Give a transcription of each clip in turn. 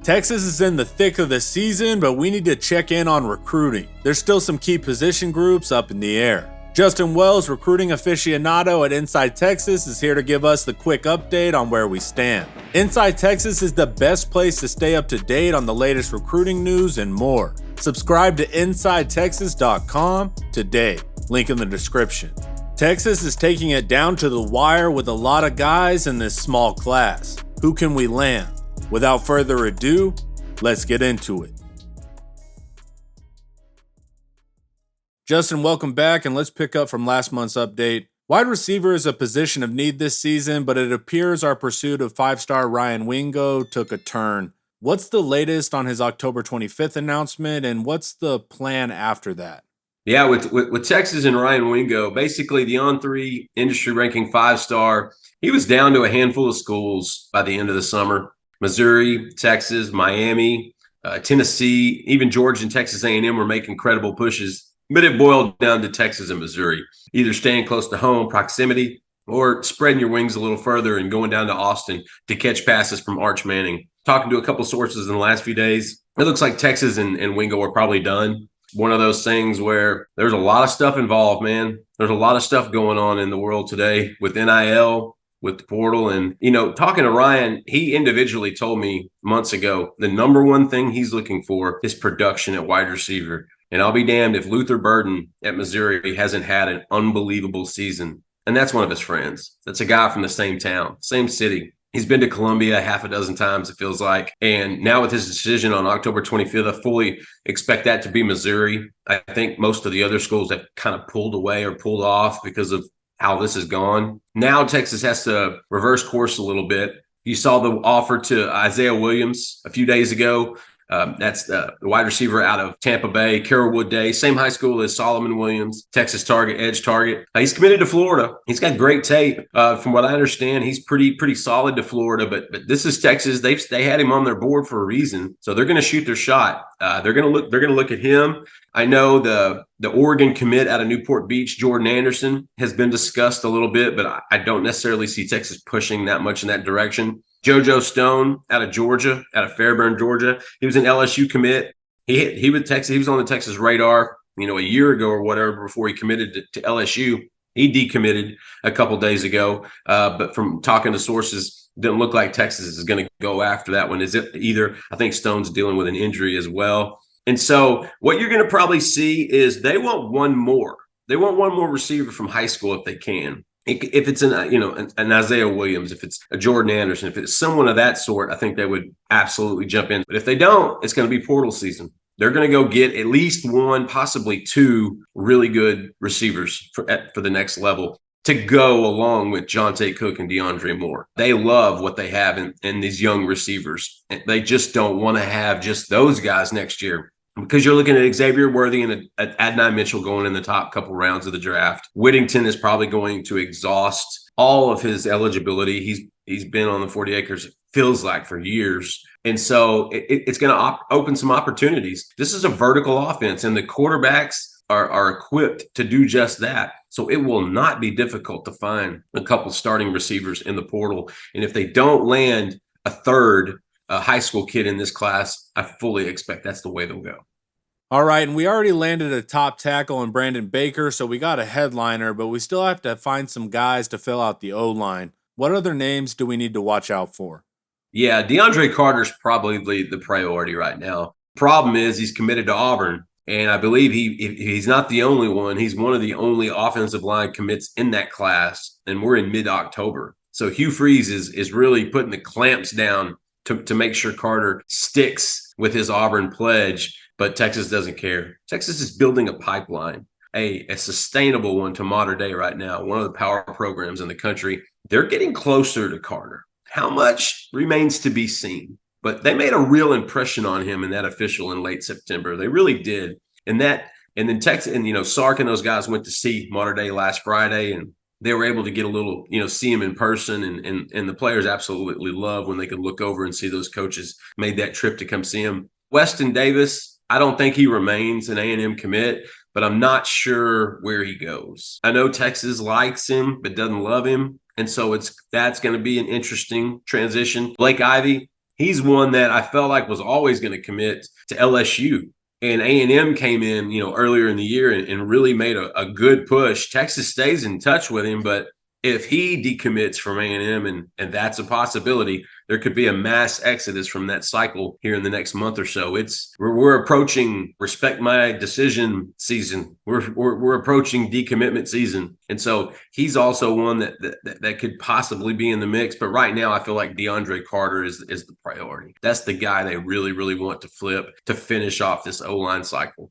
Texas is in the thick of the season, but we need to check in on recruiting. There's still some key position groups up in the air. Justin Wells, recruiting aficionado at Inside Texas, is here to give us the quick update on where we stand. Inside Texas is the best place to stay up to date on the latest recruiting news and more. Subscribe to InsideTexas.com today. Link in the description. Texas is taking it down to the wire with a lot of guys in this small class. Who can we land? Without further ado, let's get into it. Justin, welcome back, and let's pick up from last month's update. Wide receiver is a position of need this season, but it appears our pursuit of five-star Ryan Wingo took a turn. What's the latest on his October 25th announcement, and what's the plan after that? Yeah, with Texas and Ryan Wingo, basically the On3 industry ranking five-star, he was down to a handful of schools by the end of the summer. Missouri, Texas, Miami, Tennessee, even Georgia and Texas A&M were making credible pushes, but it boiled down to Texas and Missouri, either staying close to home, proximity, or spreading your wings a little further and going down to Austin to catch passes from Arch Manning. Talking to a couple sources in the last few days, it looks like Texas and Wingo are probably done. One of those things where there's a lot of stuff involved, man. There's a lot of stuff going on in the world today with NIL, with the portal. And, talking to Ryan, he individually told me months ago, the number one thing he's looking for is production at wide receiver. And I'll be damned if Luther Burden at Missouri hasn't had an unbelievable season. And that's one of his friends. That's a guy from the same town, same city. He's been to Columbia half a dozen times, it feels like. And now with his decision on October 25th, I fully expect that to be Missouri. I think most of the other schools have kind of pulled away or pulled off because of how this has gone. Now Texas has to reverse course a little bit. You saw the offer to Isaiah Williams a few days ago. That's the wide receiver out of Tampa Bay, Carrollwood Day, same high school as Solomon Williams, Texas target, edge target. He's committed to Florida. He's got great tape. From what I understand, he's pretty solid to Florida. But this is Texas. They had him on their board for a reason, so they're going to shoot their shot. They're going to look at him. I know the Oregon commit out of Newport Beach, Jordan Anderson, has been discussed a little bit, but I don't necessarily see Texas pushing that much in that direction. JoJo Stone out of Georgia, out of Fairburn, Georgia. He was an LSU commit. He was on the Texas radar, a year ago or whatever before he committed to LSU. He decommitted a couple days ago, but from talking to sources, didn't look like Texas is going to go after that one. Is it either? I think Stone's dealing with an injury as well. And so what you're going to probably see is they want one more. They want one more receiver from high school if they can. If it's an Isaiah Williams, if it's a Jordan Anderson, if it's someone of that sort, I think they would absolutely jump in. But if they don't, it's going to be portal season. They're going to go get at least one, possibly two really good receivers for the next level to go along with Jonte Cook and DeAndre Moore. They love what they have in these young receivers. They just don't want to have just those guys next year. Because you're looking at Xavier Worthy and Adonai Mitchell going in the top couple rounds of the draft. Whittington is probably going to exhaust all of his eligibility. He's been on the 40 acres, feels like, for years. And so it's going to open some opportunities. This is a vertical offense, and the quarterbacks are equipped to do just that. So it will not be difficult to find a couple starting receivers in the portal. And if they don't land a third high school kid in this class, I fully expect that's the way they'll go. All right, and we already landed a top tackle in Brandon Baker, so we got a headliner, but we still have to find some guys to fill out the O-line. What other names do we need to watch out for? Yeah, DeAndre Carter's probably the priority right now. Problem is he's committed to Auburn, and I believe he's not the only one. He's one of the only offensive line commits in that class, and we're in mid-October. So Hugh Freeze is really putting the clamps down to make sure Carter sticks with his Auburn pledge, but Texas doesn't care. Texas is building a pipeline, a sustainable one to modern day right now, one of the power programs in the country. They're getting closer to Carter. How much remains to be seen, but they made a real impression on him in that official in late September. They really did. And then Texas and, Sark and those guys went to see modern day last Friday, and they were able to get a little, see him in person, and the players absolutely love when they could look over and see those coaches made that trip to come see him. Weston Davis, I don't think he remains an A&M commit, but I'm not sure where he goes. I know Texas likes him, but doesn't love him. And so that's going to be an interesting transition. Blake Ivy, He's one that I felt like was always going to commit to LSU. And A&M came in, earlier in the year and really made a good push. Texas stays in touch with him, but if he decommits from A&M and that's a possibility, there could be a mass exodus from that cycle here in the next month or so. We're approaching respect my decision season. We're approaching decommitment season, and so he's also one that could possibly be in the mix. But right now, I feel like DeAndre Carter is the priority. That's the guy they really, really want to flip to finish off this O-line cycle.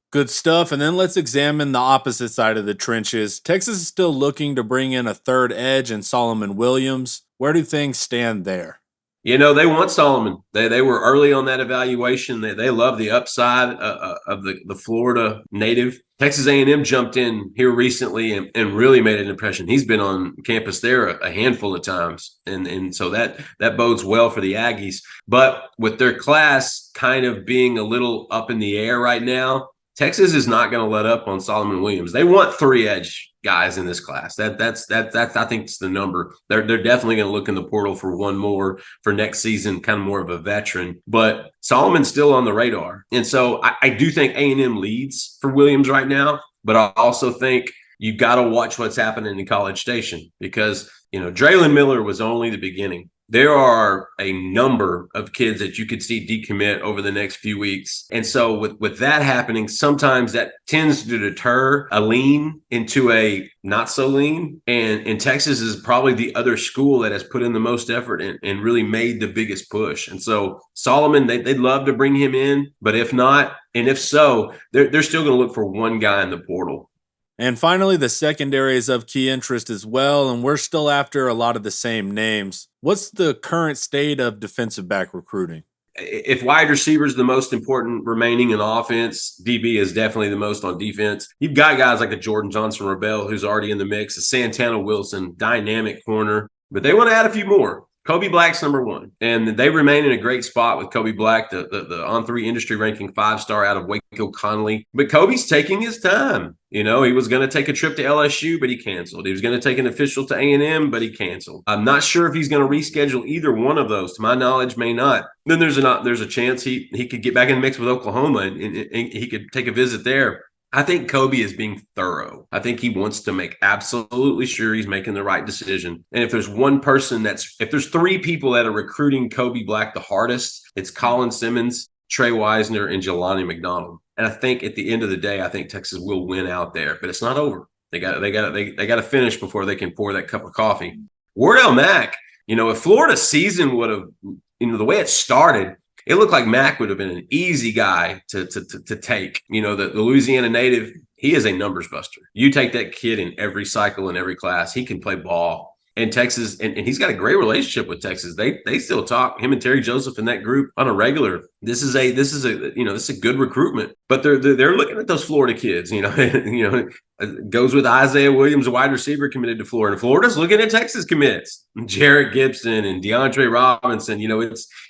Good stuff. And then let's examine the opposite side of the trenches. Texas is still looking to bring in a third edge in Solomon Williams. Where do things stand there? They want Solomon. They were early on that evaluation. They love the upside of the Florida native. Texas A&M jumped in here recently and really made an impression. He's been on campus there a handful of times, and so that bodes well for the Aggies. But with their class kind of being a little up in the air right now, Texas is not going to let up on Solomon Williams. They want three edge guys in this class. That's I think it's the number. They're definitely going to look in the portal for one more for next season, kind of more of a veteran. But Solomon's still on the radar, and so I do think A&M leads for Williams right now. But I also think you got to watch what's happening in College Station because Draylon Miller was only the beginning. There are a number of kids that you could see decommit over the next few weeks. And so with that happening, sometimes that tends to deter a lean into a not so lean. And Texas is probably the other school that has put in the most effort and really made the biggest push. And so Solomon, they'd love to bring him in, but if not, and if so, they're still going to look for one guy in the portal. And finally, the secondary is of key interest as well, and we're still after a lot of the same names. What's the current state of defensive back recruiting? If wide receiver is the most important remaining in offense, DB is definitely the most on defense. You've got guys like a Jordan Johnson-Rebel who's already in the mix, a Santana Wilson, dynamic corner, but they want to add a few more. Kobe Black's number one, and they remain in a great spot with Kobe Black, the On3 industry ranking 5-star out of Waco Conley. But Kobe's taking his time. He was going to take a trip to LSU, but he canceled. He was going to take an official to A&M, but he canceled. I'm not sure if he's going to reschedule either one of those. To my knowledge, may not. Then there's a chance he could get back in the mix with Oklahoma and he could take a visit there. I think Kobe is being thorough. I think he wants to make absolutely sure he's making the right decision. And if there's one person if there's three people that are recruiting Kobe Black the hardest, it's Colin Simmons, Trey Wisner, and Jelani McDonald. And I think at the end of the day, I think Texas will win out there, but it's not over. They got to finish before they can pour that cup of coffee. Wardell Mack, if Florida's season would have, the way it started, it looked like Mack would have been an easy guy to take. The Louisiana native, he is a numbers buster. You take that kid in every cycle, in every class, he can play ball. And Texas, and he's got a great relationship with Texas. They still talk, him and Terry Joseph and that group on a regular. This is a good recruitment. But they're looking at those Florida kids. It goes with Isaiah Williams, a wide receiver committed to Florida. And Florida's looking at Texas commits, Jarrett Gibson and DeAndre Robinson.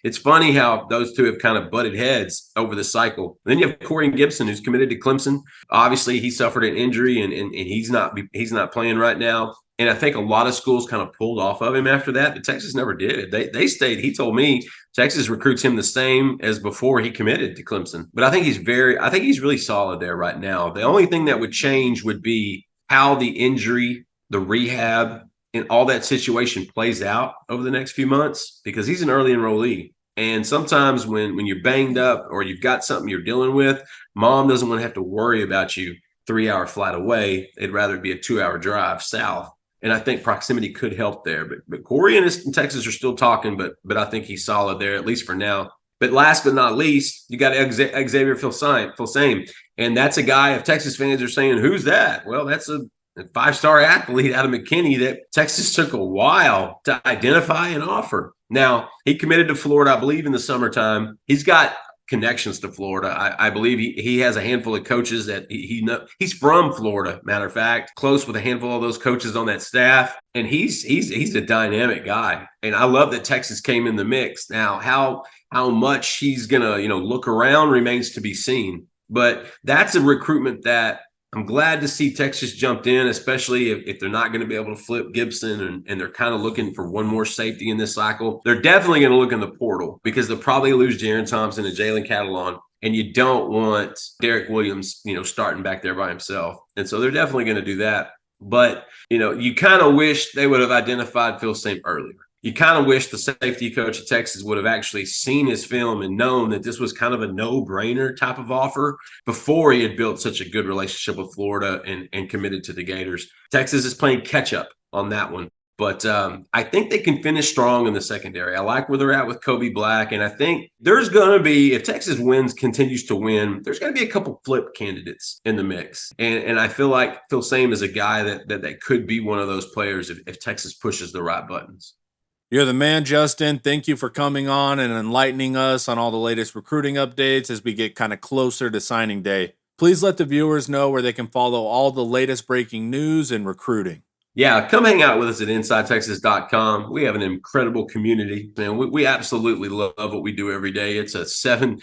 It's funny how those two have kind of butted heads over the cycle. And then you have Corey Gibson, who's committed to Clemson. Obviously, he suffered an injury and he's not playing right now. And I think a lot of schools kind of pulled off of him after that, but Texas never did. They stayed. He told me Texas recruits him the same as before he committed to Clemson. But I think he's really solid there right now. The only thing that would change would be how the injury, the rehab, and all that situation plays out over the next few months, because he's an early enrollee. And sometimes when you're banged up or you've got something you're dealing with, mom doesn't want to have to worry about you 3-hour flight away. They'd rather it be a 2-hour drive south. And I think proximity could help there. But Corey and Texas are still talking, but I think he's solid there, at least for now. But last but not least, you got Xavier Filsaime. And that's a guy, if Texas fans are saying, who's that? Well, that's a 5-star athlete out of McKinney that Texas took a while to identify and offer. Now, he committed to Florida, I believe, in the summertime. He's got connections to Florida. I believe he has a handful of coaches that he knows. He's from Florida, matter of fact, close with a handful of those coaches on that staff. And he's a dynamic guy. And I love that Texas came in the mix. Now, how much he's going to, look around remains to be seen. But that's a recruitment that I'm glad to see Texas jumped in, especially if they're not going to be able to flip Gibson and they're kind of looking for one more safety in this cycle. They're definitely going to look in the portal because they'll probably lose Jaron Thompson and Jalen Catalon. And you don't want Derek Williams, starting back there by himself. And so they're definitely going to do that. But, you kind of wish they would have identified Phil Same earlier. You kind of wish the safety coach of Texas would have actually seen his film and known that this was kind of a no-brainer type of offer before he had built such a good relationship with Florida and committed to the Gators. Texas is playing catch-up on that one. But I think they can finish strong in the secondary. I like where they're at with Kobe Black. And I think there's going to be, if Texas continues to win, there's going to be a couple flip candidates in the mix. And I feel like Phil Same is a guy that could be one of those players if Texas pushes the right buttons. You're the man, Justin. Thank you for coming on and enlightening us on all the latest recruiting updates as we get kind of closer to signing day. Please let the viewers know where they can follow all the latest breaking news and recruiting. Yeah, come hang out with us at InsideTexas.com. We have an incredible community, man. We absolutely love what we do every day. It's a seven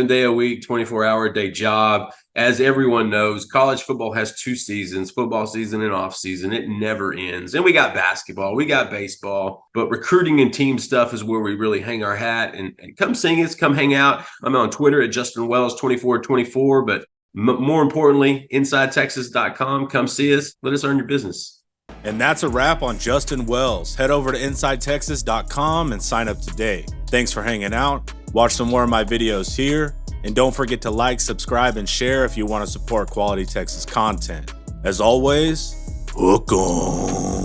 day a week, 24-hour a day job. As everyone knows, college football has 2 seasons, football season and off season. It never ends. And we got basketball, we got baseball, but recruiting and team stuff is where we really hang our hat. And come sing us, come hang out. I'm on Twitter at JustinWells2424, but more importantly, InsideTexas.com. Come see us. Let us earn your business. And that's a wrap on Justin Wells. Head over to InsideTexas.com and sign up today. Thanks for hanging out. Watch some more of my videos here. And don't forget to like, subscribe, and share if you want to support quality Texas content. As always, hook 'em.